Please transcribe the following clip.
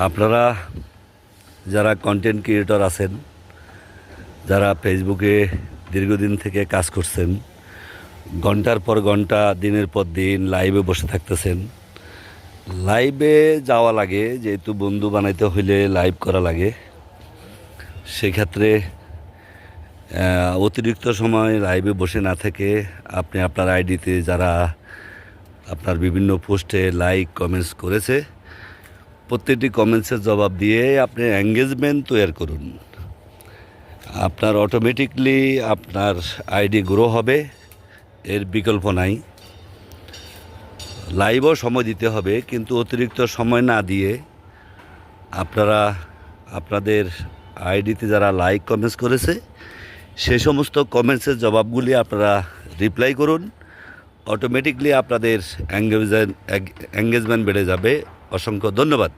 আপনারা যারা content creator আছেন, যারা ফেসবুকে দীর্ঘদিন থেকে কাজ করছেন, ঘন্টার পর ঘন্টা দিনের পর দিন লাইভে বসে থাকতেছেন, লাইভে যাওয়া লাগে, যেহেতু বন্ধু বানাইতে হইলে লাইভ করা লাগে। সেক্ষেত্রে অতিরিক্ত সময় লাইভে বসে না থেকে আপনি আপনার আইডিতে যারা আপনার বিভিন্ন পোস্টে লাইক কমেন্টস করেছে, প্রত্যেকটি কমেন্টসের জবাব দিয়ে আপনি এঙ্গেজমেন্ট তৈরি করুন। আপনার অটোমেটিকলি আপনার আইডি গ্রো হবে, এর বিকল্প নাই। লাইভও সময় দিতে হবে, কিন্তু অতিরিক্ত সময় না দিয়ে আপনারা আপনাদের আইডিতে যারা লাইক কমেন্টস করেছে সেই সমস্ত কমেন্টসের জবাবগুলি আপনারা রিপ্লাই করুন। অটোমেটিকলি আপনাদের এঙ্গেজমেন্ট বেড়ে যাবে। অসংখ্য ধন্যবাদ।